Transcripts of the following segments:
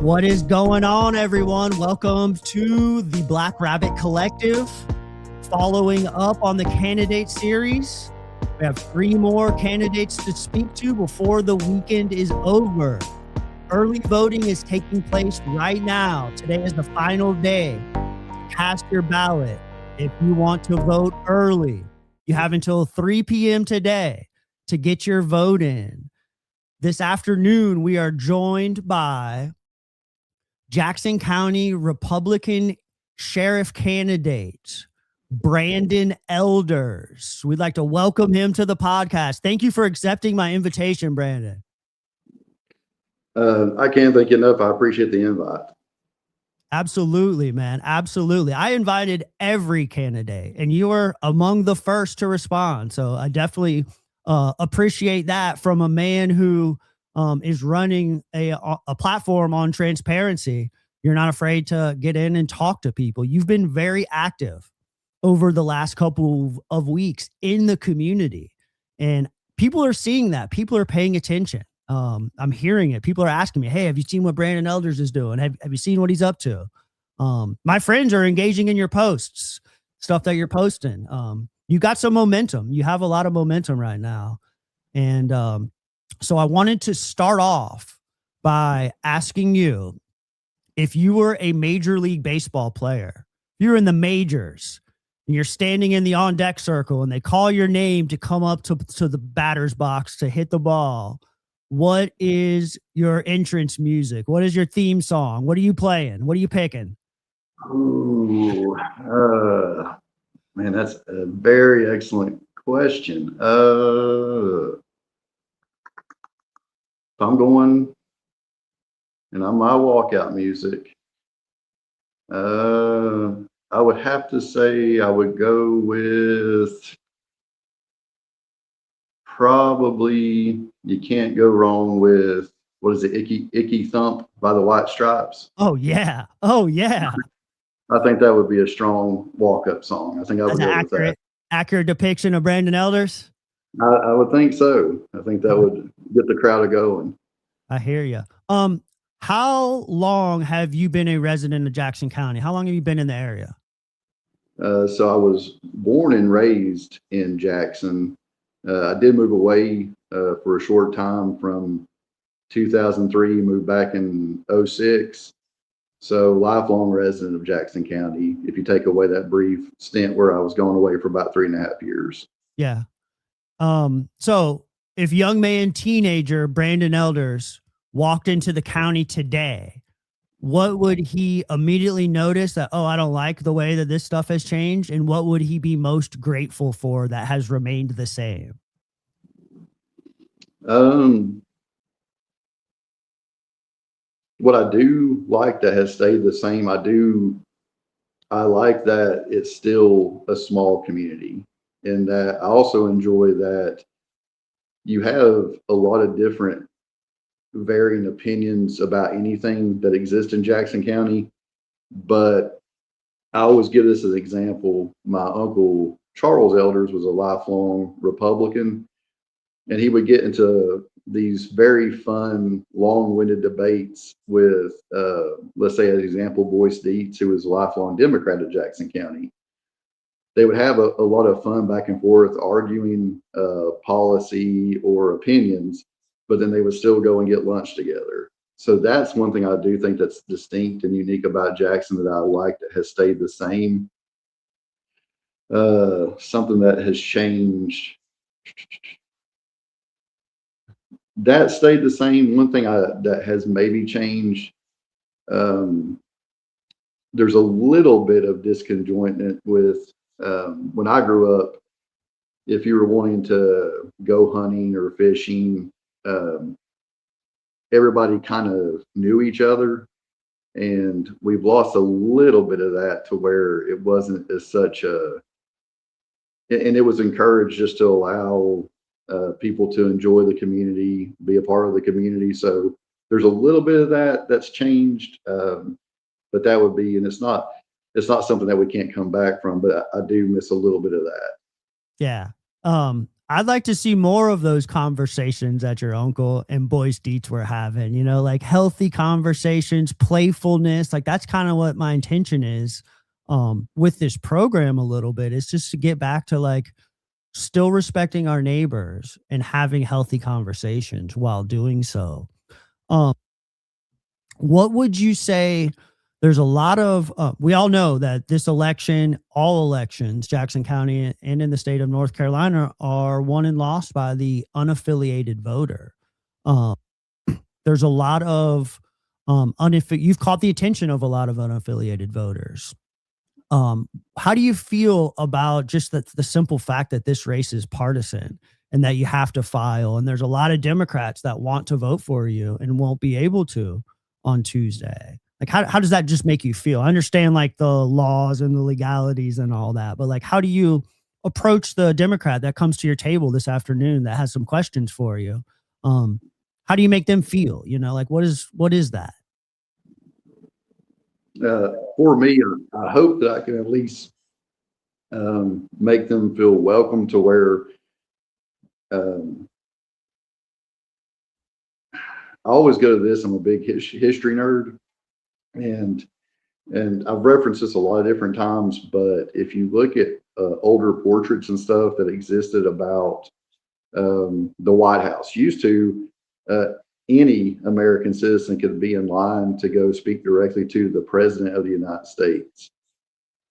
What is going on, everyone? Welcome to the Black Rabbit Collective. Following up on the candidate series, we have 3 more candidates to speak to before the weekend is over. Early voting is taking place right now. Today is the final day. Cast your ballot if you want to vote early. You have until 3 p.m. today to get your vote in. This afternoon, we are joined by Jackson County Republican Sheriff candidate, Brandon Elders. We'd like to welcome him to the podcast. Thank you for accepting my invitation, Brandon. I can't thank you enough. I appreciate the invite. Absolutely, man. Absolutely. I invited every candidate, and you were among the first to respond. So I definitely appreciate that from a man who is running a platform on transparency. You're not afraid to get in and talk to people. You've been very active over the last couple of weeks in the community, and people are seeing that. People are paying attention. I'm hearing it. People are asking me, hey, have you seen what Brandon Elders is doing? Have you seen what he's up to? My friends are engaging in your posts, stuff that you're posting. You got some momentum. You have a lot of momentum right now. And so I wanted to start off by asking you, if you were a Major League Baseball player, you're in the majors, and you're standing in the on-deck circle, and they call your name to come up to the batter's box to hit the ball, what is your entrance music? What is your theme song? What are you playing? What are you picking? Ooh, man, that's a very excellent question. If I'm going, and on my walkout music, I would have to say I would go with probably You Can't Go Wrong with, what is it, Icky Thump by the White Stripes. Oh, yeah. Oh, yeah. I think that would be a strong walk-up song. I think I would go with that. Accurate depiction of Brandon Elders? I would think so. I think that would get the crowd going. I hear you. How long have you been a resident of Jackson County? How long have you been in the area? So I was born and raised in Jackson. I did move away for a short time from 2003, moved back in 2006. So lifelong resident of Jackson County, if you take away that brief stint where I was going away for about 3.5 years. Yeah. So if young man, teenager Brandon Elders walked into the county today, what would he immediately notice that, oh, I don't like the way that this stuff has changed? And what would he be most grateful for that has remained the same? What I do like that has stayed the same, I like that it's still a small community, and that I also enjoy that you have a lot of different varying opinions about anything that exists in Jackson County. But I always give this as an example. My uncle Charles Elders was a lifelong Republican, and he would get into these very fun, long-winded debates with, let's say, as an example, Boyce Dietz, who was a lifelong Democrat of Jackson County. They would have a lot of fun back and forth arguing policy or opinions, but then they would still go and get lunch together. So that's one thing I do think that's distinct and unique about Jackson that I like that has stayed the same. Something that has changed. That stayed the same. One thing that has maybe changed, there's a little bit of disconjointment with when I grew up. If you were wanting to go hunting or fishing, everybody kind of knew each other, and we've lost a little bit of that to where it wasn't as such a, and it was encouraged just to allow people to enjoy the community, be a part of the community. So there's a little bit of that that's changed, but that would be, and it's not something that we can't come back from, but I do miss a little bit of that. Yeah. I'd like to see more of those conversations that your uncle and Boyce Dietz were having, like healthy conversations, playfulness. Like that's kind of what my intention is with this program a little bit. It's just to get back to like still respecting our neighbors and having healthy conversations while doing so. Um, what would you say? There's a lot of, we all know that this election, all elections, Jackson County and in the state of North Carolina, are won and lost by the unaffiliated voter. Um, there's a lot of, you've caught the attention of a lot of unaffiliated voters. How do you feel about just the simple fact that this race is partisan and that you have to file? And there's a lot of Democrats that want to vote for you and won't be able to on Tuesday. Like, how does that just make you feel? I understand like the laws and the legalities and all that, but like, how do you approach the Democrat that comes to your table this afternoon that has some questions for you? Um, how do you make them feel? Like what is that? For me, I hope that I can at least make them feel welcome to where um, I always go to this. I'm a big history nerd, and I've referenced this a lot of different times. But if you look at older portraits and stuff that existed about the White House, used to uh, any American citizen could be in line to go speak directly to the President of the United States.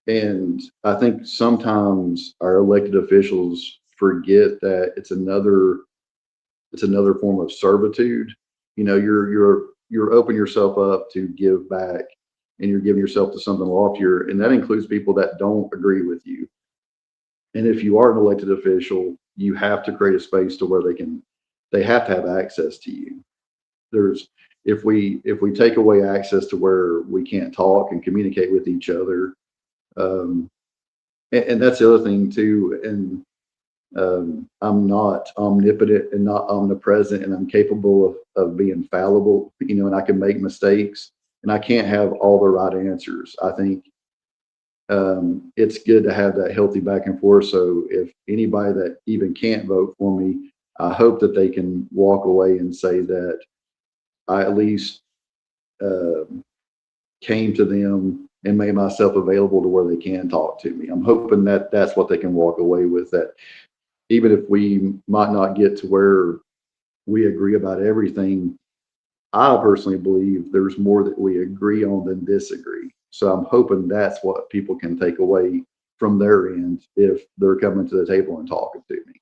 And I think sometimes our elected officials forget that it's another form of servitude. You're opening yourself up to give back, and you're giving yourself to something loftier, and that includes people that don't agree with you. And if you are an elected official, you have to create a space to where they have to have access to you. There's if we take away access to where we can't talk and communicate with each other, um, and that's the other thing too. And I'm not omnipotent and not omnipresent, and I'm capable of being fallible, and I can make mistakes, and I can't have all the right answers. I think it's good to have that healthy back and forth. So if anybody that even can't vote for me, I hope that they can walk away and say that I at least uh, came to them and made myself available to where they can talk to me. I'm hoping that that's what they can walk away with, that even if we might not get to where we agree about everything, I personally believe there's more that we agree on than disagree. So I'm hoping that's what people can take away from their end if they're coming to the table and talking to me.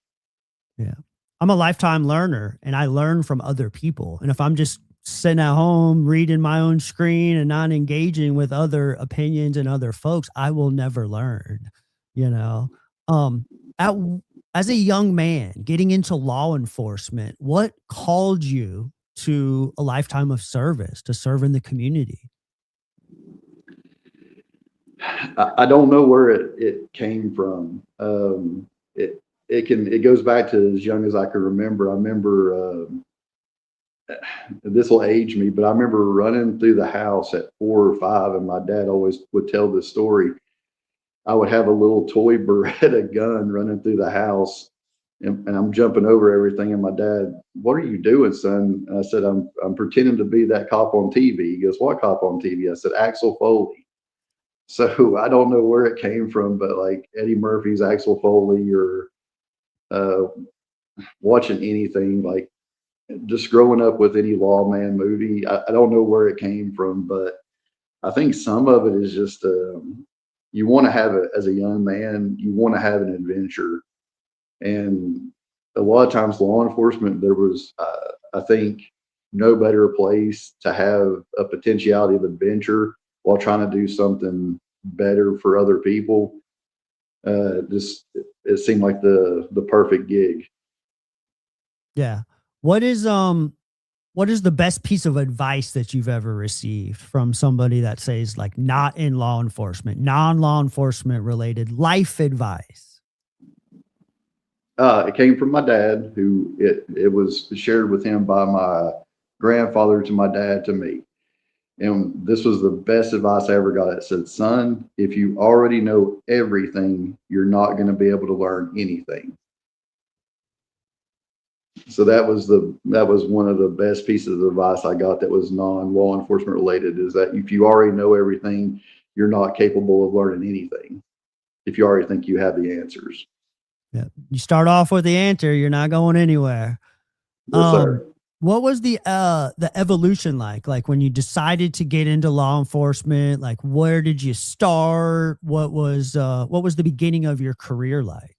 Yeah. I'm a lifetime learner and I learn from other people. And if I'm just sitting at home reading my own screen and not engaging with other opinions and other folks, I will never learn, you know. Um at, as a young man getting into law enforcement, what called you to a lifetime of service to serve in the community? I don't know where it came from. It goes back to as young as I can remember. I remember this will age me, but I remember running through the house at 4 or 5, and my dad always would tell this story. I would have a little toy Beretta gun running through the house, and I'm jumping over everything. And my dad, "What are you doing, son?" And I said, "I'm pretending to be that cop on TV." He goes, "What cop on TV?" I said, "Axel Foley." So I don't know where it came from, but like Eddie Murphy's Axel Foley, or uh, watching anything, like just growing up with any lawman movie. I don't know where it came from, but I think some of it is just you want to have it as a young man. You want to have an adventure, and a lot of times law enforcement, there was I think no better place to have a potentiality of adventure while trying to do something better for other people. Just it seemed like the perfect gig. Yeah. What is what is the best piece of advice that you've ever received from somebody that says like not in law enforcement, non-law enforcement related life advice? It came from my dad, who it was shared with him by my grandfather to my dad to me. And this was the best advice I ever got. It said, "Son, if you already know everything, you're not going to be able to learn anything." So that was one of the best pieces of advice I got that was non-law enforcement related, is that if you already know everything, you're not capable of learning anything if you already think you have the answers. Yeah. You start off with the answer, you're not going anywhere. Yes, Um, sir. what was the evolution like? Like when you decided to get into law enforcement, like where did you start? What was the beginning of your career like?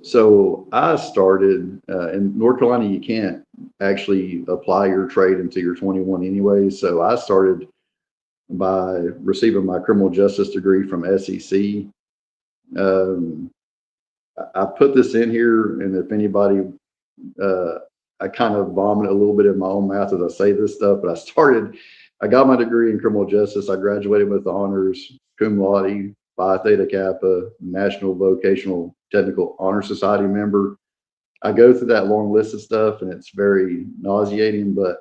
So I started in North Carolina. You can't actually apply your trade until you're 21 anyway. So I started by receiving my criminal justice degree from SEC. Um, I put this in here, and if anybody, uh, I kind of vomit a little bit in my own mouth as I say this stuff, but I got my degree in criminal justice. I graduated with honors, cum laude, Phi Theta Kappa, National Vocational Technical Honor Society member. I go through that long list of stuff, and it's very nauseating, but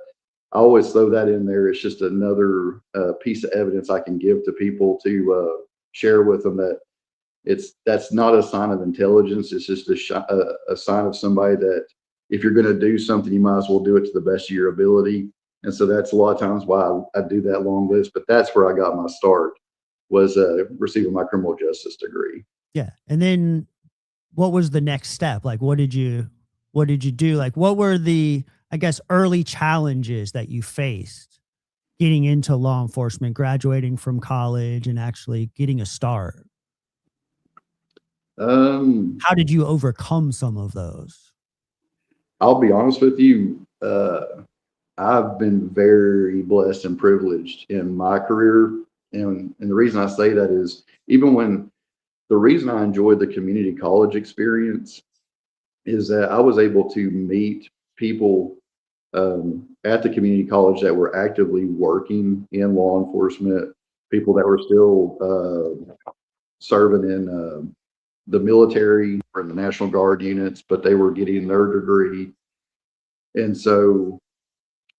I always throw that in there. It's just another piece of evidence I can give to people to share with them that that's not a sign of intelligence. It's just a sign of somebody that if you're going to do something, you might as well do it to the best of your ability. And so that's a lot of times why I do that long list. But that's where I got my start, was receiving my criminal justice degree. Yeah. And then what was the next step? Like what did you do? Like what were the, I guess, early challenges that you faced getting into law enforcement, graduating from college and actually getting a start? Um, How did you overcome some of those? I'll be honest with you. I've been very blessed and privileged in my career. And the reason I say that is, even when the reason I enjoyed the community college experience is that I was able to meet people at the community college that were actively working in law enforcement, people that were still serving in the military or in the National Guard units, but they were getting their degree. And so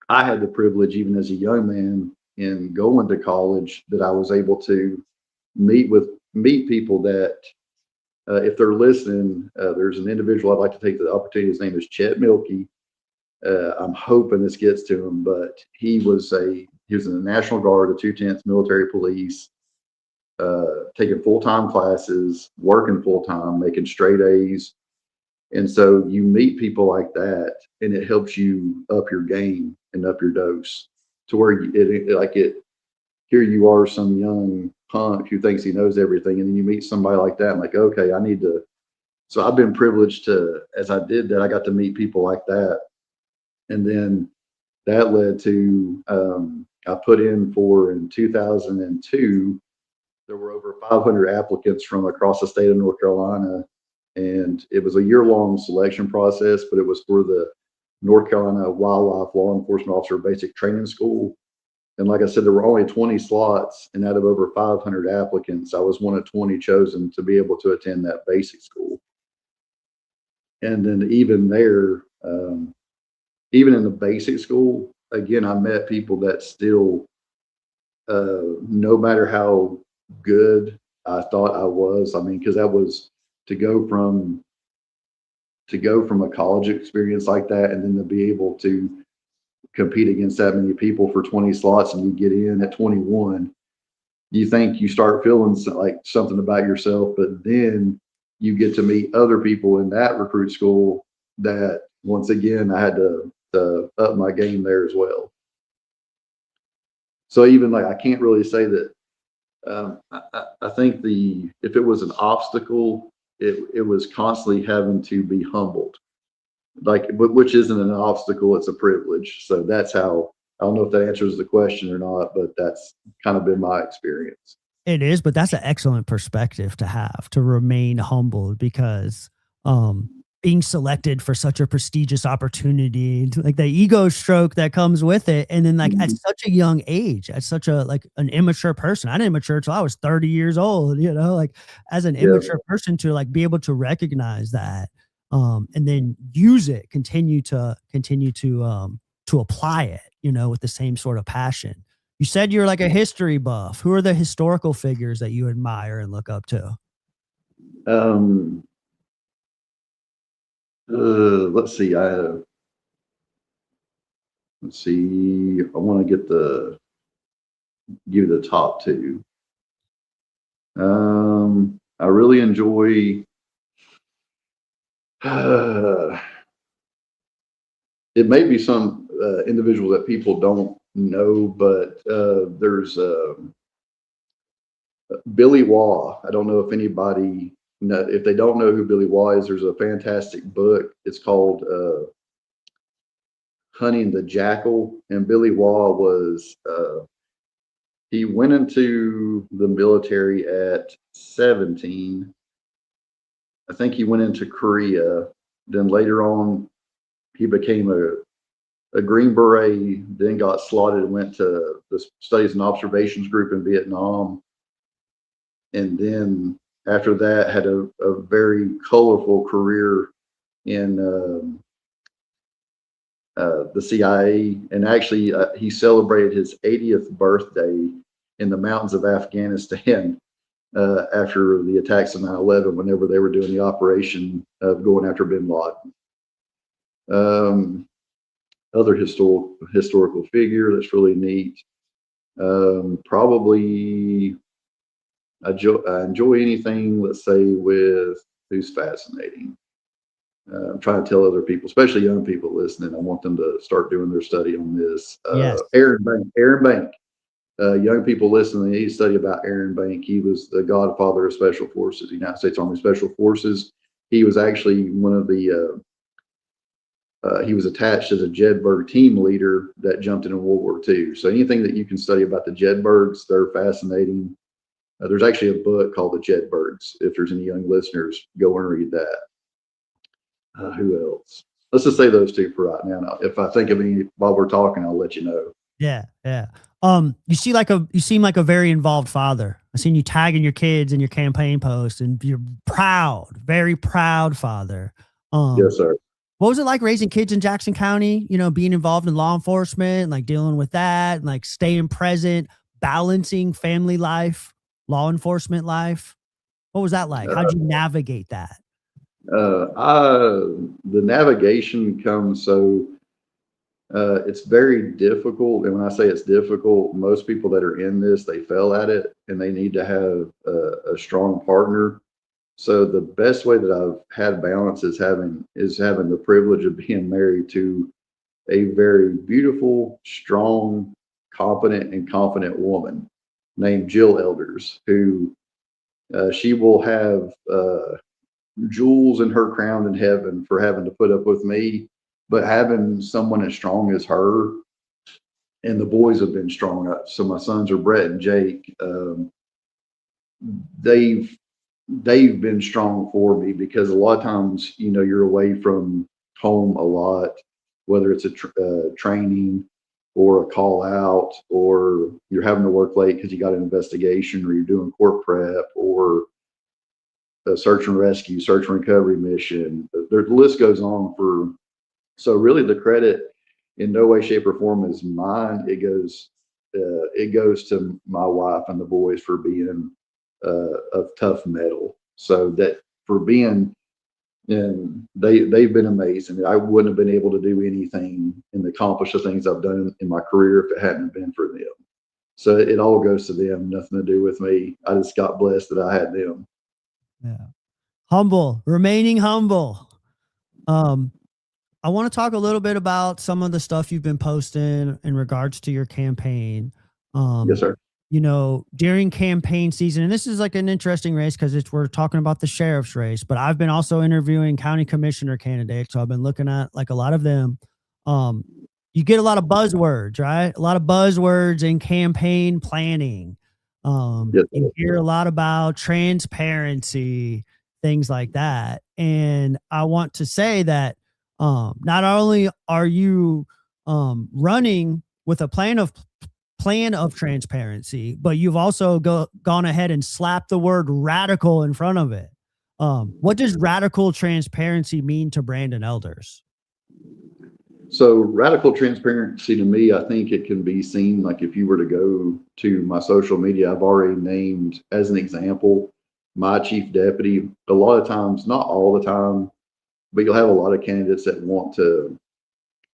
I had the privilege, even as a young man, in going to college, that I was able to meet people that, if they're listening, there's an individual I'd like to take the opportunity. His name is Chet Milkey. I'm hoping this gets to him, but he was in the National Guard, the 210th Military Police, taking full time classes, working full time, making straight A's. And so you meet people like that, and it helps you up your game and up your dose to where here you are, some young punk who thinks he knows everything. And then you meet somebody like that. I'm like, okay, I need to. So I've been privileged to, as I did that, I got to meet people like that. And then that led to, I put in for in 2002, there were over 500 applicants from across the state of North Carolina. And it was a year long selection process, but it was for the North Carolina Wildlife Law Enforcement Officer Basic Training School. And like I said, there were only 20 slots, and out of over 500 applicants, I was one of 20 chosen to be able to attend that basic school. And then even there, even in the basic school, again, I met people that still, no matter how good I thought I was, I mean, because that was to go from a college experience like that, and then to be able to compete against that many people for 20 slots, and you get in at 21, you think you start feeling like something about yourself, but then you get to meet other people in that recruit school that, once again, I had to up my game there as well. So even like, I can't really say that. I think if it was an obstacle, it was constantly having to be humbled, like, which isn't an obstacle, it's a privilege. So that's how, I don't know if that answers the question or not, but that's kind of been my experience. It is, but that's an excellent perspective to have, to remain humbled because being selected for such a prestigious opportunity, like the ego stroke that comes with it. And then like at Mhm. such a young age, at such a like an immature person. I didn't mature till I was 30 years old, like as an Yeah. immature person to like be able to recognize that and then use it, to apply it, with the same sort of passion. You said you're like a history buff. Who are the historical figures that you admire and look up to? Um, Let's see. Let's see. I want to give you the top two. I really enjoy. It may be some individual that people don't know, but there's Billy Waugh. I don't know if anybody if they don't know who Billy Waugh is. There's a fantastic book. It's called Hunting the Jackal, and Billy Waugh was he went into the military at 17. I think he went into Korea. Then later on, he became a Green Beret, then got slotted and went to the Studies and Observations Group in Vietnam. And then after that, had a very colorful career in the CIA. And actually, he celebrated his 80th birthday in the mountains of Afghanistan after the attacks of 9/11, whenever they were doing the operation of going after bin Laden. Other historical figure that's really neat. Probably I enjoy anything, let's say, with who's fascinating. I'm trying to tell other people, especially young people listening, I want them to start doing their study on this. Yes. Aaron Bank. Aaron Bank. Young people listening, they need to study about Aaron Bank. He was the godfather of Special Forces, United States Army Special Forces. He was actually one of the he was attached as a Jedburgh team leader that jumped in World War II. So anything that you can study about the Jedburghs, they're fascinating. There's actually a book called The Jedburghs. If there's any young listeners, go and read that. Who else? Let's just say those two for right now. If I think of any while we're talking, I'll let you know. Yeah, yeah. You seem like a very involved father. I've seen you tagging your kids in your campaign posts, and you're proud, very proud father. Yes, sir. What was it like raising kids in Jackson County? You know, being involved in law enforcement, like dealing with that, and like staying present, balancing family life, law enforcement life. What was that like? How'd you navigate that? The navigation comes so it's very difficult. And when I say it's difficult, most people that are in this, they fail at it and they need to have a strong partner. So the best way that I've had balance is having the privilege of being married to a very beautiful, strong, competent, and confident woman named Jill Elders, who she will have jewels in her crown in heaven for having to put up with me, but having someone as strong as her, and the boys have been strong. So my sons are Brett and Jake. They've been strong for me because a lot of times, you're away from home a lot, whether it's a training or a call out, or you're having to work late because you got an investigation, or you're doing court prep, or a search and rescue, search and recovery mission. The list goes on for. So really, the credit in no way, shape, or form is mine. It goes to my wife and the boys for being of tough metal. So that for being, and they've been amazing. I wouldn't have been able to do anything and accomplish the things I've done in my career if it hadn't been for them. So it all goes to them, nothing to do with me. I just got blessed that I had them. Yeah. Humble, remaining humble. I want to talk a little bit about some of the stuff you've been posting in regards to your campaign. Yes, sir. During campaign season, and this is like an interesting race because we're talking about the sheriff's race, but I've been also interviewing county commissioner candidates. So I've been looking at like a lot of them. You get a lot of buzzwords, right? A lot of buzzwords in campaign planning. Yes, You hear a lot about transparency, things like that. And I want to say that not only are you running with a plan of transparency, but you've also gone ahead and slapped the word radical in front of it. What does radical transparency mean to Brandon Elders? So radical transparency to me, I think it can be seen like if you were to go to my social media, I've already named as an example my chief deputy. A lot of times, not all the time, but you'll have a lot of candidates that want to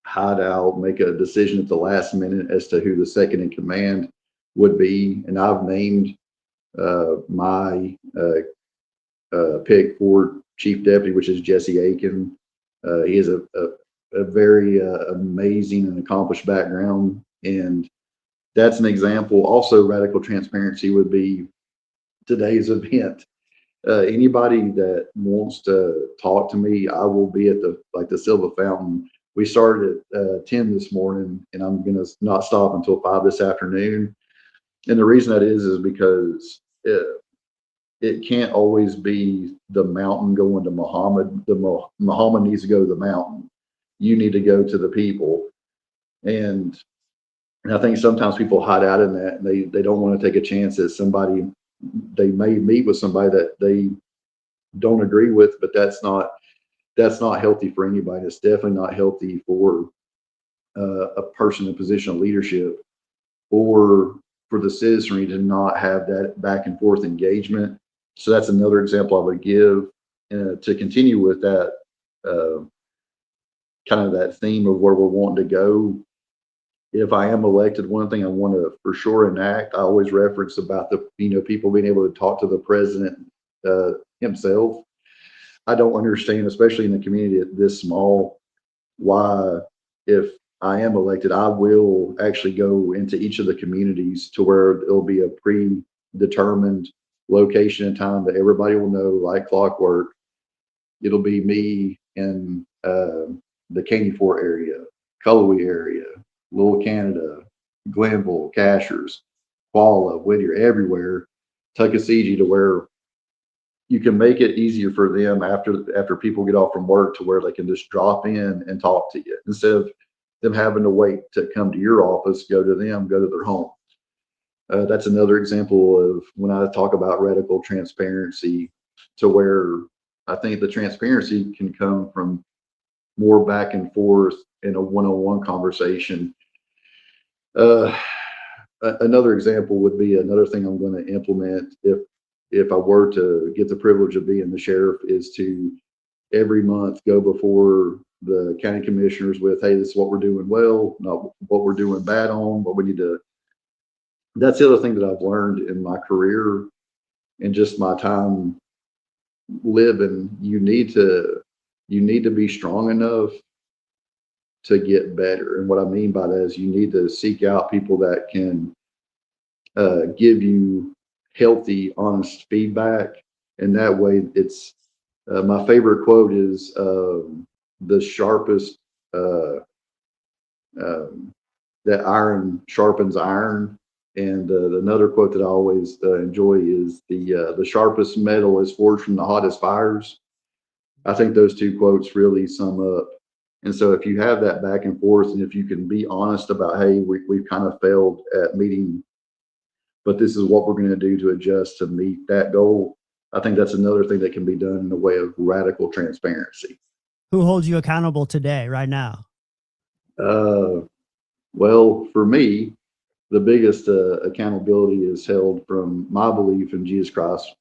hide out, make a decision at the last minute as to who the second in command would be. And I've named my pick for chief deputy, which is Jesse Aiken. He has a very amazing and accomplished background. And that's an example. Also, radical transparency would be today's event. Anybody that wants to talk to me, I will be at the Silva Fountain. We started at 10 this morning, and I'm gonna not stop until 5 this afternoon. And the reason that is because it can't always be the mountain going to Muhammad. Muhammad needs to go to the mountain. You need to go to the people. And I think sometimes people hide out in that, and they don't want to take a chance that somebody they may meet with somebody that they don't agree with, but that's not healthy for anybody. It's definitely not healthy for a person in a position of leadership, or for the citizenry to not have that back and forth engagement. So that's another example I would give to continue with that uh, kind of that theme of where we're wanting to go. If I am elected, one thing I want to for sure enact, I always reference about the people being able to talk to the president himself. I don't understand, especially in a community this small, why, if I am elected, I will actually go into each of the communities to where it'll be a predetermined location and time that everybody will know, like clockwork. It'll be me in the Caney Fort area, Cullowhee area, Little Canada, Glenville, Cashers, Qualla, Whittier, everywhere, Tuckasegee, to where you can make it easier for them after people get off from work, to where they can just drop in and talk to you instead of them having to wait to come to your office, go to them, go to their home. That's another example of when I talk about radical transparency, to where I think the transparency can come from more back and forth in a one-on-one conversation. Uh, Another example would be another thing I'm going to implement if I were to get the privilege of being the sheriff, is to every month go before the county commissioners with, hey, this is what we're doing well, not what we're doing bad on, what we need to. That's the other thing that I've learned in my career and just my time living. You need to be strong enough to get better. And what I mean by that is you need to seek out people that can give you healthy, honest feedback. And that way, it's my favorite quote is the sharpest, uh, um, that iron sharpens iron. And another quote that I always enjoy is the sharpest metal is forged from the hottest fires. I think those two quotes really sum up. And so if you have that back and forth, and if you can be honest about, hey, we've kind of failed at meeting, but this is what we're going to do to adjust to meet that goal. I think that's another thing that can be done in a way of radical transparency. Who holds you accountable today, right now? Uh, well, for me, the biggest accountability is held from my belief in Jesus Christ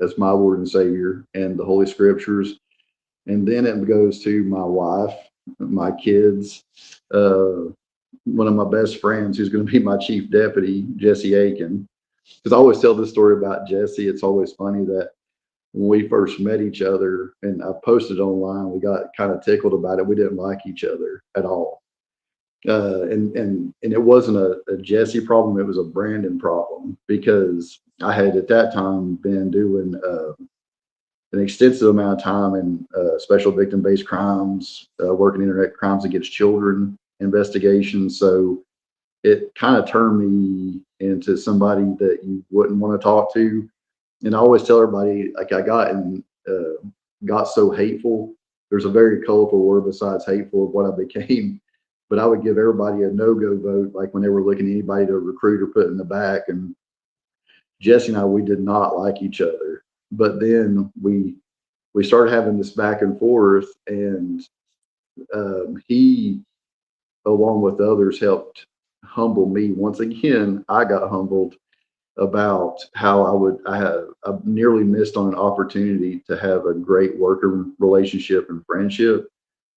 as my Lord and Savior and the Holy Scriptures. And then it goes to my wife, my kids, uh, one of my best friends who's going to be my chief deputy, Jesse Aiken. Because I always tell this story about Jesse. It's always funny that when we first met each other, and I posted online, we got kind of tickled about it. We didn't like each other at all. And it wasn't a Jesse problem. It was a Brandon problem, because I had at that time been doing an extensive amount of time in special victim-based crimes, working internet crimes against children investigations. So it kind of turned me into somebody that you wouldn't want to talk to. And I always tell everybody, like, got so hateful. There's a very colorful word besides hateful of what I became, but I would give everybody a no-go vote, like when they were looking at anybody to recruit or put in the back. And Jesse and I, we did not like each other, but then we started having this back and forth, and he, along with others, helped humble me. Once again, I got humbled, about how I nearly missed on an opportunity to have a great worker relationship and friendship.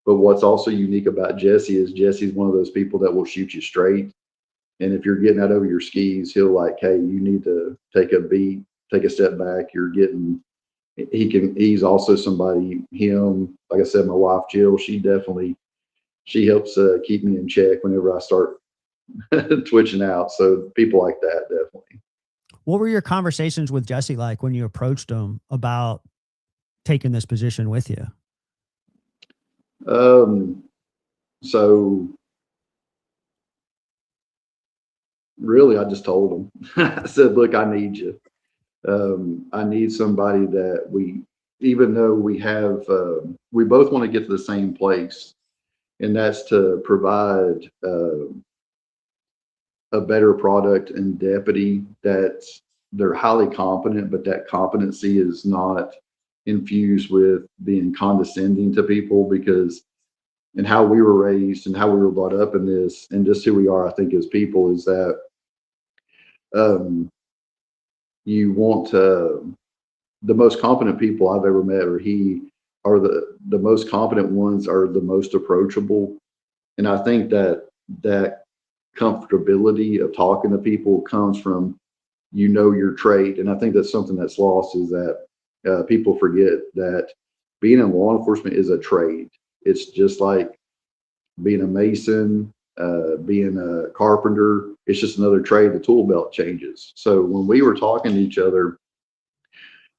But what's also unique about Jesse is Jesse's one of those people that will shoot you straight. And if you're getting out over your skis, he'll like, hey, you need to take a beat, take a step back. He's also somebody, like I said, my wife, Jill, she helps keep me in check whenever I start twitching out. So people like that, definitely. What were your conversations with Jesse like when you approached him about taking this position with you? Um, so really, I just told him, I said, look, I need you. I need somebody that even though we both want to get to the same place, and that's to provide a better product and deputy they're highly competent, but that competency is not infused with being condescending to people because and how we were raised and how we were brought up in this and just who we are, I think, as people is that um, you want the most competent people I've ever met are the most competent ones are the most approachable. And I think that comfortability of talking to people comes from your trade. And I think that's something that's lost is that people forget that being in law enforcement is a trade. It's just like being a mason, being a carpenter. It's just another trade. The tool belt changes. So when we were talking to each other,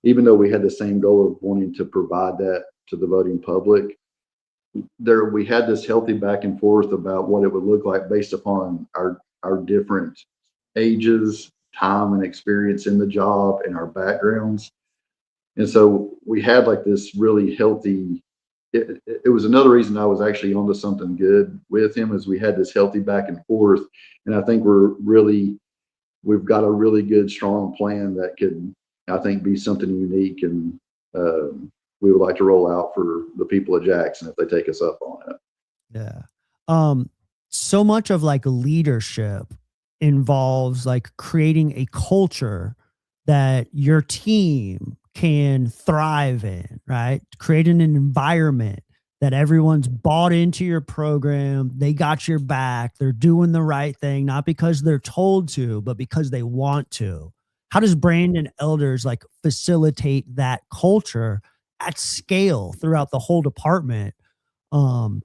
even though we had the same goal of wanting to provide that to the voting public, we had this healthy back and forth about what it would look like based upon our different ages, time, and experience in the job and our backgrounds. And so we had like this really healthy. It was another reason I was actually onto something good with him is we had this healthy back and forth, and I think we've got a really good strong plan that could I think be something unique and we would like to roll out for the people of Jackson if they take us up on it. Yeah. Um, so much of like leadership involves like creating a culture that your team can thrive in, right? Creating an environment that everyone's bought into your program, they got your back, they're doing the right thing, not because they're told to, but because they want to. How does Brandon Elders like facilitate that culture at scale throughout the whole department? Um,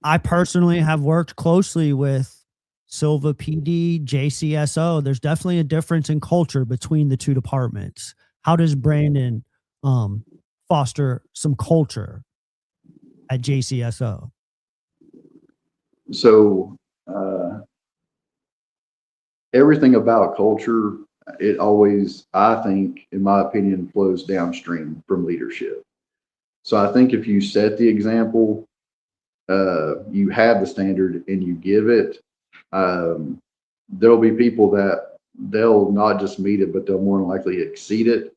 I personally have worked closely with Silva PD, JCSO. There's definitely a difference in culture between the two departments. How does Brandon um, foster some culture at JCSO? So uh, everything about culture, it always, I think, in my opinion, flows downstream from leadership. So I think if you set the example, you have the standard and you give it, um, there'll be people that they'll not just meet it, but they'll more than likely exceed it.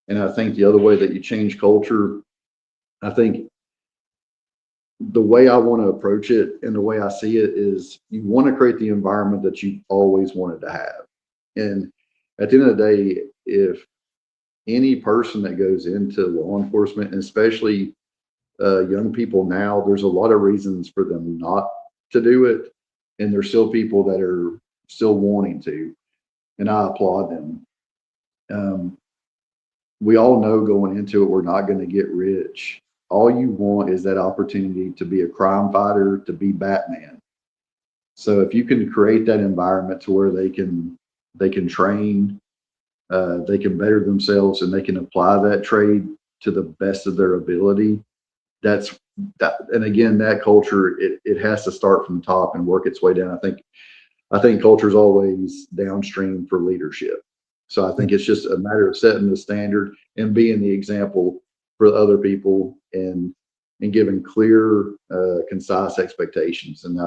And I think the other way that you change culture, I think the way I want to approach it and the way I see it is you want to create the environment that you always wanted to have. And at the end of the day, if any person that goes into law enforcement, and especially young people now, there's a lot of reasons for them not to do it. And there's still people that are still wanting to, and I applaud them. Um, we all know going into it, we're not going to get rich. All you want is that opportunity to be a crime fighter, to be Batman. So if you can create that environment to where they can train, they can better themselves, and they can apply that trade to the best of their ability. That's that, and again, that culture it has to start from the top and work its way down. I think culture is always downstream for leadership. So I think it's just a matter of setting the standard and being the example for other people and giving clear, concise expectations. And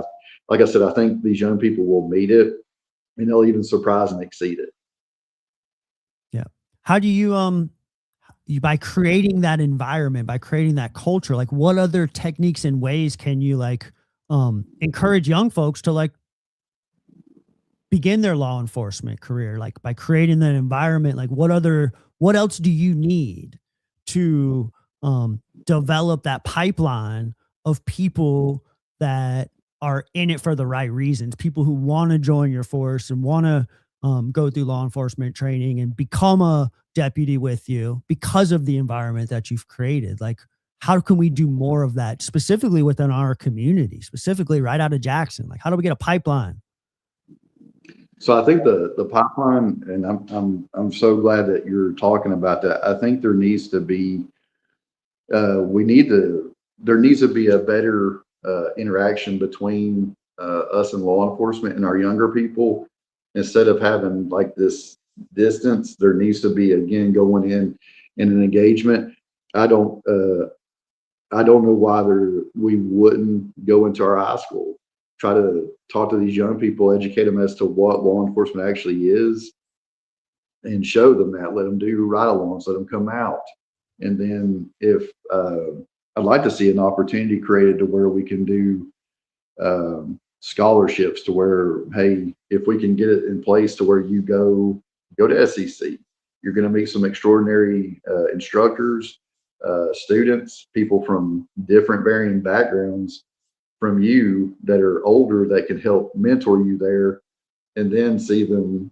like I said, I think these young people will meet it and they'll even surprise and exceed it. Yeah. How do you by creating that environment, by creating that culture, like what other techniques and ways can you like encourage young folks to like begin their law enforcement career, like by creating that environment. Like what else do you need to develop that pipeline of people that are in it for the right reasons, people who want to join your force and want to go through law enforcement training and become a deputy with you because of the environment that you've created. Like, how can we do more of that specifically within our community, specifically right out of Jackson? Like, how do we get a pipeline? So I think the pipeline, and I'm so glad that you're talking about that. I think there needs to be we need to there needs to be a better interaction between us and law enforcement and our younger people. Instead of having like this distance, there needs to be again going in an engagement. I don't I don't know why we wouldn't go into our high school, try to talk to these young people, educate them as to what law enforcement actually is, and show them that. Let them do ride-alongs, let them come out, and then if I'd like to see an opportunity created to where we can do scholarships to where, hey, if we can get it in place to where you go to SEC, you're going to meet some extraordinary instructors, students, people from different varying backgrounds from you that are older that can help mentor you there, and then see them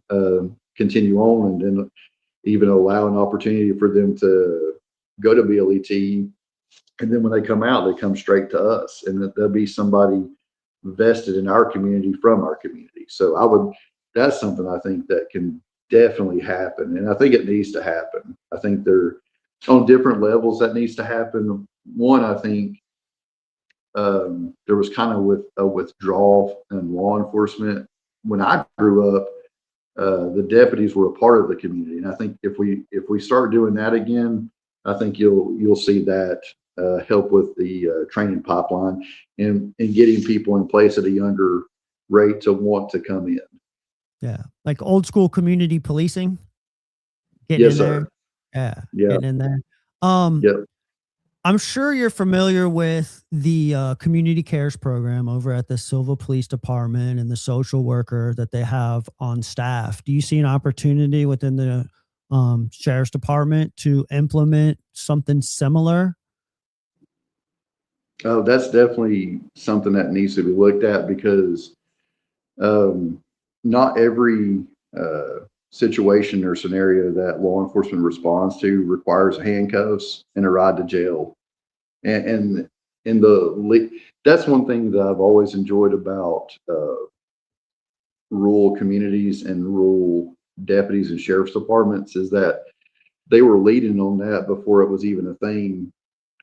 continue on, and then even allow an opportunity for them to go to BLET. And then when they come out, they come straight to us, and that there'll be somebody vested in our community from our community. So that's something I think that can definitely happen. And I think it needs to happen. I think they're on different levels that needs to happen. One, I think there was kind of with a withdrawal in law enforcement when I grew up. The deputies were a part of the community, and I think if we start doing that again, I think you'll see that help with the training pipeline and getting people in place at a younger rate to want to come in. Yeah. Like old school community policing, getting Yes, in there. sir. Yeah. Yeah. Getting in there. Um, Yep. I'm sure you're familiar with the community cares program over at the Silva Police Department and the social worker that they have on staff. Do you see an opportunity within the sheriff's department to implement something similar? Oh, that's definitely something that needs to be looked at because um, not every uh, situation or scenario that law enforcement responds to requires handcuffs and a ride to jail. And in that's one thing that I've always enjoyed about rural communities and rural deputies and sheriff's departments is that they were leading on that before it was even a thing.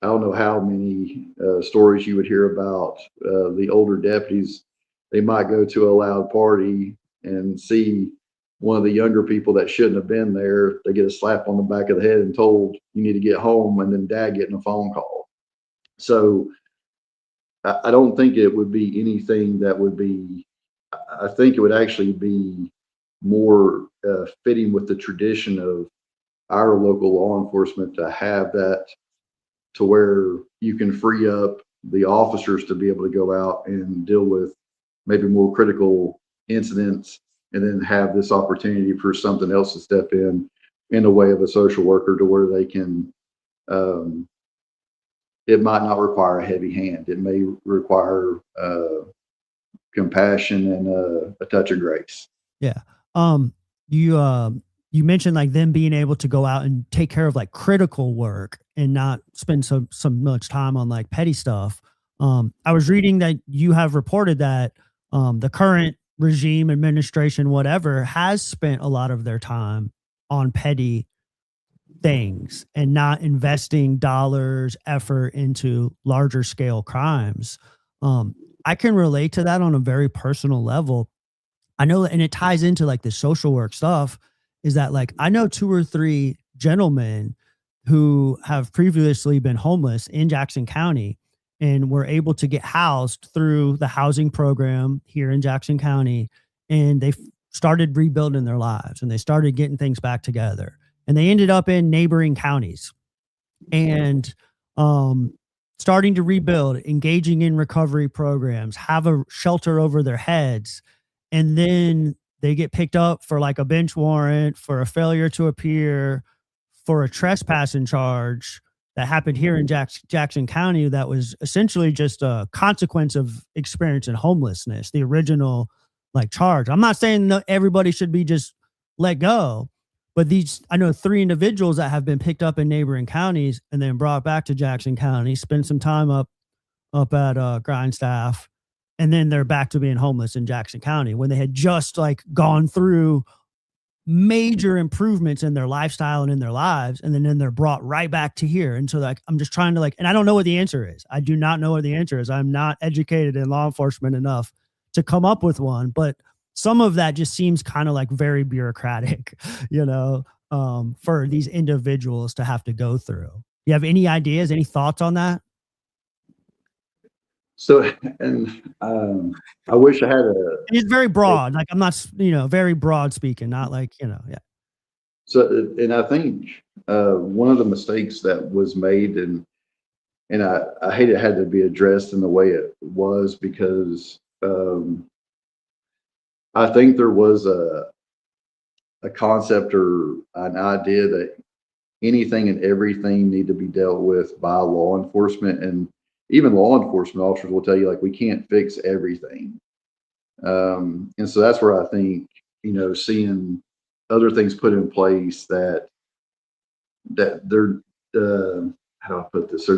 I don't know how many stories you would hear about the older deputies. They might go to a loud party and see one of the younger people that shouldn't have been there. They get a slap on the back of the head and told, you need to get home, and then dad getting a phone call. So I don't think it would be anything that would be, I think it would actually be more fitting with the tradition of our local law enforcement to have that to where you can free up the officers to be able to go out and deal with maybe more critical incidents, and then have this opportunity for something else to step in the way of a social worker to where they can um, it might not require a heavy hand. It may require compassion and a touch of grace. Yeah. Um, you mentioned like them being able to go out and take care of like critical work and not spend so much time on like petty stuff. I was reading that you have reported that the current regime, administration, whatever, has spent a lot of their time on petty things and not investing dollars, effort into larger scale crimes. Um, I can relate to that on a very personal level. I know, and it ties into like the social work stuff, is that like I know two or three gentlemen who have previously been homeless in Jackson County and were able to get housed through the housing program here in Jackson County. And they started rebuilding their lives and they started getting things back together. And they ended up in neighboring counties and um, starting to rebuild, engaging in recovery programs, have a shelter over their heads, and then they get picked up for like a bench warrant, for a failure to appear, for a trespassing charge that happened here in Jackson County that was essentially just a consequence of experiencing homelessness, the original like charge. I'm not saying that everybody should be just let go, but these, I know 3 individuals that have been picked up in neighboring counties and then brought back to Jackson County, spent some time up at Grindstaff, and then they're back to being homeless in Jackson County when they had just like gone through major improvements in their lifestyle and in their lives, and then they're brought right back to here. And so like I'm just trying to like, and I don't know what the answer is. I do not know what the answer is. I'm not educated in law enforcement enough to come up with one, but some of that just seems kind of like very bureaucratic, you know, for these individuals to have to go through. You have any ideas, any thoughts on that? So, and I wish I had It's very broad. Like I'm not, very broad speaking, not like, yeah. so, and I think one of the mistakes that was made, and I hate it had to be addressed in the way it was because I think there was a concept or an idea that anything and everything need to be dealt with by law enforcement, and even law enforcement officers will tell you like we can't fix everything. And so that's where I think, seeing other things put in place that there, how do I put this? There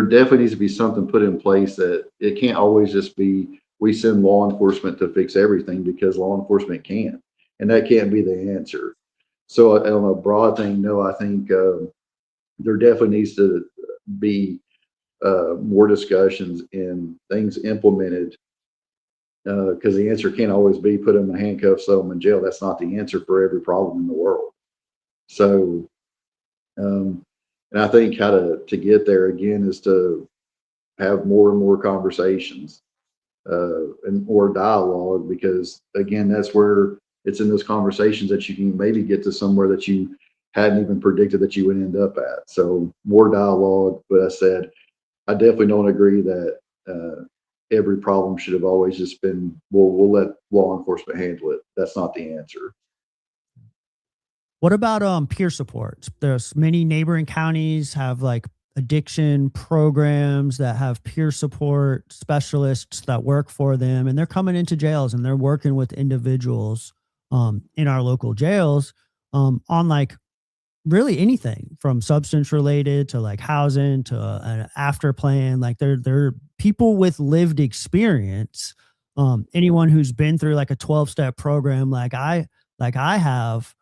definitely needs to be something put in place that it can't always just be we send law enforcement to fix everything because law enforcement can't, and that can't be the answer. So on a broad thing, no, I think there definitely needs to be more discussions and things implemented because the answer can't always be put them in handcuffs, throw them in jail. That's not the answer for every problem in the world. So, and I think how to get there again is to have more and more conversations and more dialogue because again, that's where it's in those conversations that you can maybe get to somewhere that you hadn't even predicted that you would end up at. So more dialogue. But I said I definitely don't agree that every problem should have always just been, well, we'll let law enforcement handle it. That's not the answer. What about peer support? There's many neighboring counties have like addiction programs that have peer support specialists that work for them, and they're coming into jails and they're working with individuals in our local jails on like really anything from substance related to like housing to an after plan. Like they're people with lived experience. Anyone who's been through like a 12-step program like I have,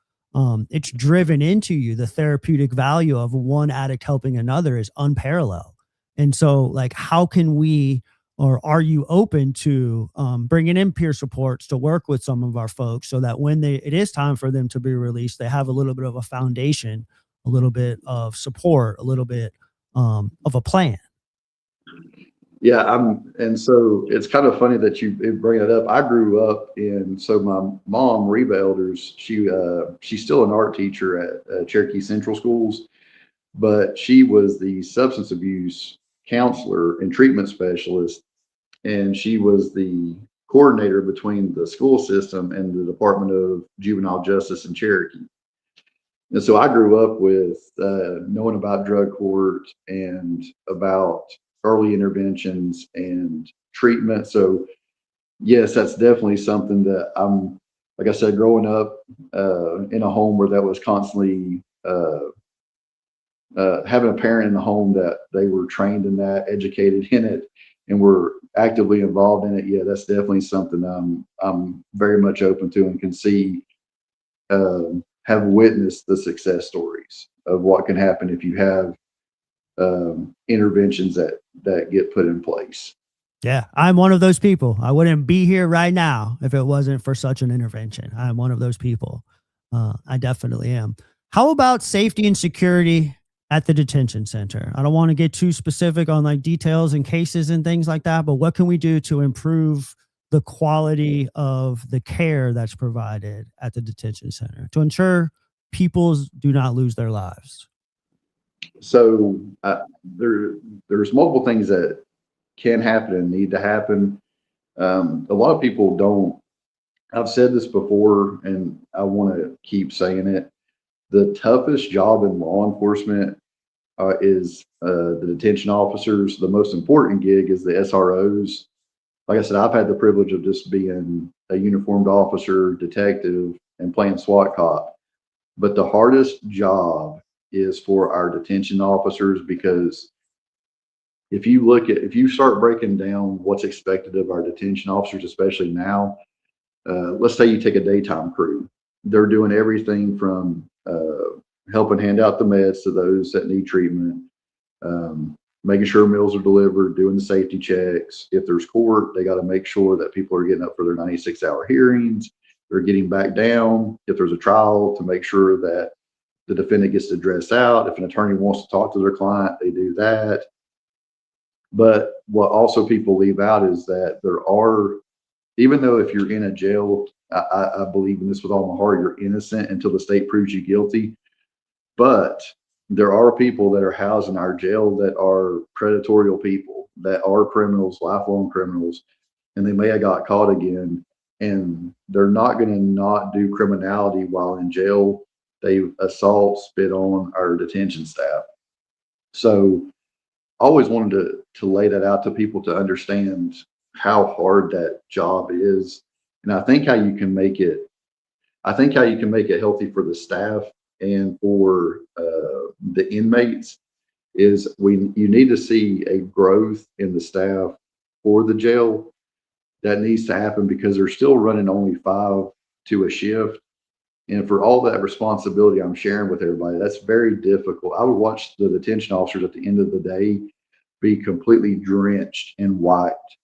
it's driven into you. The therapeutic value of one addict helping another is unparalleled. And so like how can we, or are you open to bringing in peer supports to work with some of our folks so that when it is time for them to be released, they have a little bit of a foundation, a little bit of support, a little bit of a plan? Yeah, and so it's kind of funny that you bring it up. I grew up so my mom, Reba Elders, she's still an art teacher at Cherokee Central Schools, but she was the substance abuse counselor and treatment specialist, and she was the coordinator between the school system and the Department of Juvenile Justice in Cherokee. And so I grew up with knowing about drug court and about early interventions and treatment. So yes, that's definitely something that like I said, growing up in a home where that was constantly having a parent in the home that they were trained in that, educated in it, and were actively involved in it. Yeah, that's definitely something I'm very much open to and can see have witnessed the success stories of what can happen if you have interventions that get put in place. Yeah, I'm one of those people. I wouldn't be here right now if it wasn't for such an intervention. I'm one of those people. I definitely am. How about safety and security at the detention center? I don't want to get too specific on like details and cases and things like that, but what can we do to improve the quality of the care that's provided at the detention center to ensure people do not lose their lives? So there's multiple things that can happen and need to happen. A lot of people don't. I've said this before, and I want to keep saying it. The toughest job in law enforcement is the detention officers. The most important gig is the SROs. Like I said, I've had the privilege of just being a uniformed officer, detective, and playing SWAT cop. But the hardest job is for our detention officers, because if you start breaking down what's expected of our detention officers, especially now, let's say you take a daytime crew, they're doing everything from helping hand out the meds to those that need treatment, making sure meals are delivered, doing the safety checks. If there's court, they got to make sure that people are getting up for their 96-hour hearings. They're getting back down. If there's a trial, to make sure that the defendant gets to dress out. If an attorney wants to talk to their client, they do that. But what also people leave out is that there are, even though if you're in a jail, I believe in this with all my heart, you're innocent until the state proves you guilty. But there are people that are housed in our jail that are predatory people, that are criminals, lifelong criminals, and they may have got caught again. And they're not going to not do criminality while in jail. They assault, spit on our detention staff. So I always wanted to lay that out to people to understand how hard that job is. And I think how you can make it, healthy for the staff and for the inmates is you need to see a growth in the staff for the jail. That needs to happen because they're still running only 5 to a shift. And for all that responsibility I'm sharing with everybody, that's very difficult. I would watch the detention officers at the end of the day be completely drenched and wiped,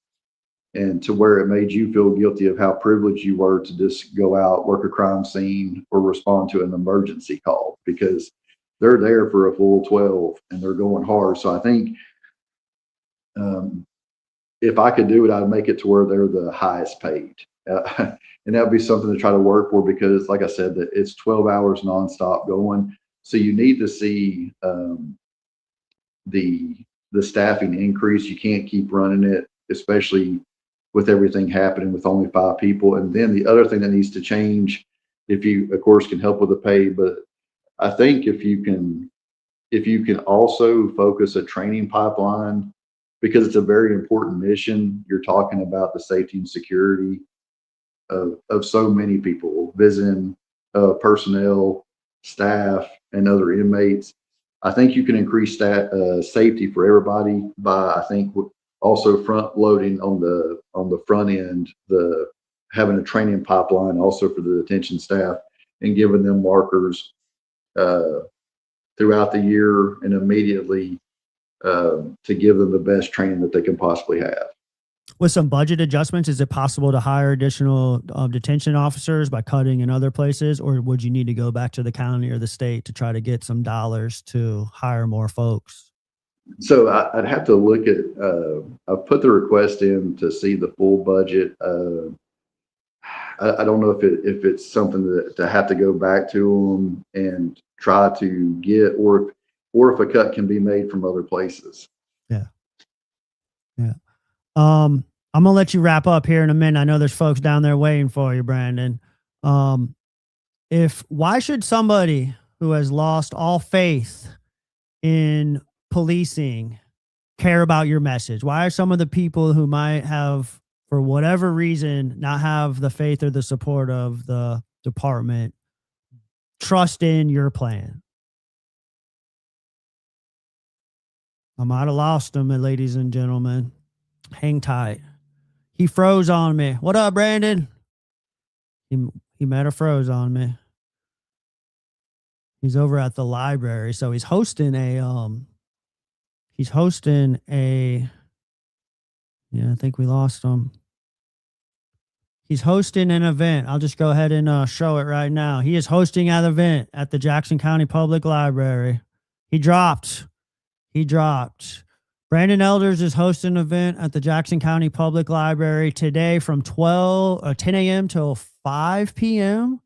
and to where it made you feel guilty of how privileged you were to just go out, work a crime scene, or respond to an emergency call, because they're there for a full 12 and they're going hard. So I think if I could do it, I'd make it to where they're the highest paid. And that would be something to try to work for, because like I said, that it's 12 hours nonstop going. So you need to see the staffing increase. You can't keep running it, especially with everything happening with only 5 people. And then the other thing that needs to change, if you of course can help with the pay, but I think if you can also focus a training pipeline, because it's a very important mission. You're talking about the safety and security of so many people visiting, personnel, staff, and other inmates. I think you can increase that safety for everybody by, I think, also front loading on the front end, having a training pipeline also for the detention staff, and giving them markers throughout the year and immediately to give them the best training that they can possibly have. With some budget adjustments, is it possible to hire additional detention officers by cutting in other places, or would you need to go back to the county or the state to try to get some dollars to hire more folks? So I'd have to look at, I've put the request in to see the full budget. I don't know if it's something that to have to go back to them and try to get, or if a cut can be made from other places. Yeah. Yeah. I'm gonna let you wrap up here in a minute. I know there's folks down there waiting for you, Brandon. Why should somebody who has lost all faith in policing care about your message? Why are some of the people who might have, for whatever reason, not have the faith or the support of the department, trust in your plan? I might have lost him, ladies and gentlemen. Hang tight. He froze on me. What up, Brandon? He might have froze on me. He's over at the library, so he's hosting a yeah, I think we lost him. He's hosting an event. I'll just go ahead and show it right now. He is hosting an event at the Jackson County Public Library. He dropped. Brandon Elders is hosting an event at the Jackson County Public Library today from 10 a.m. till 5 p.m.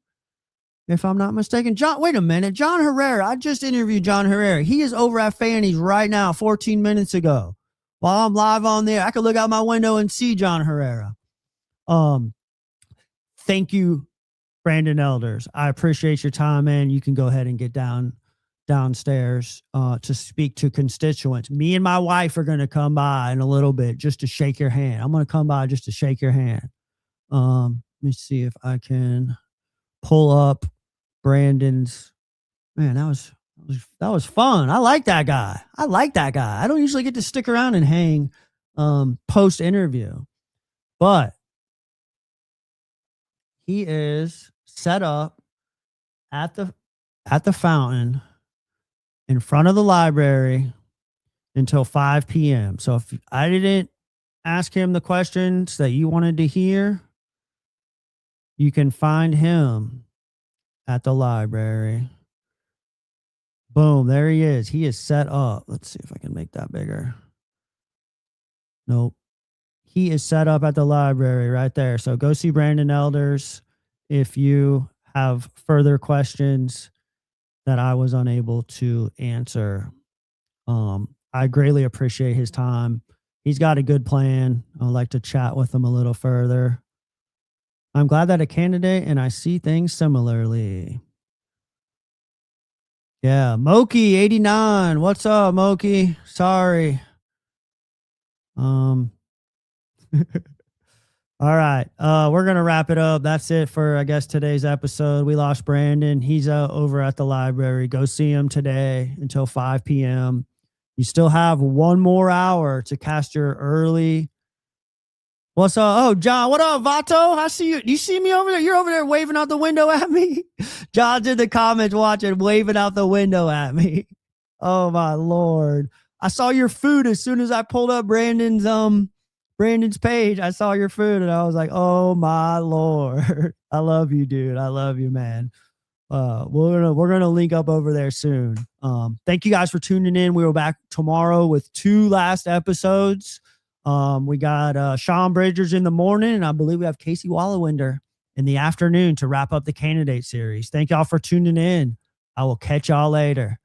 if I'm not mistaken. Wait a minute. John Herrera. I just interviewed John Herrera. He is over at Fanny's right now, 14 minutes ago. While I'm live on there, I can look out my window and see John Herrera. Thank you, Brandon Elders. I appreciate your time, man. You can go ahead and get downstairs to speak to constituents. Me and my wife are going to come by in a little bit just to shake your hand. I'm going to come by just to shake your hand. Let me see if I can pull up Brandon's. Man, that was fun. I like that guy. I don't usually get to stick around and hang post interview, but he is set up at the fountain in front of the library until 5 p.m. So if I didn't ask him the questions that you wanted to hear, you can find him at the library. Boom, there he is. He is set up. Let's see if I can make that bigger. Nope. He is set up at the library right there. So go see Brandon Elders if you have further questions that I was unable to answer. I greatly appreciate his time. He's got a good plan. I'd like to chat with him a little further. I'm glad that a candidate and I see things similarly. Yeah, Moki 89. What's up, Moki? Sorry. All right. We're going to wrap it up. That's it for, I guess, today's episode. We lost Brandon. He's over at the library. Go see him today until 5 p.m. You still have one more hour to cast your early. What's up? Oh, John, what up, Vato? I see you. Do you see me over there? You're over there waving out the window at me. John's in the comments watching, waving out the window at me. Oh, my Lord. I saw your food as soon as I pulled up Brandon's page. I saw your food and I was like, oh my Lord. I love you, dude. I love you, man. We're gonna link up over there soon. Thank you guys for tuning in. We will back tomorrow with 2 last episodes. We got Sean Bridgers in the morning, and I believe we have Casey Wallawinder in the afternoon to wrap up the candidate series. Thank y'all for tuning in. I will catch y'all later.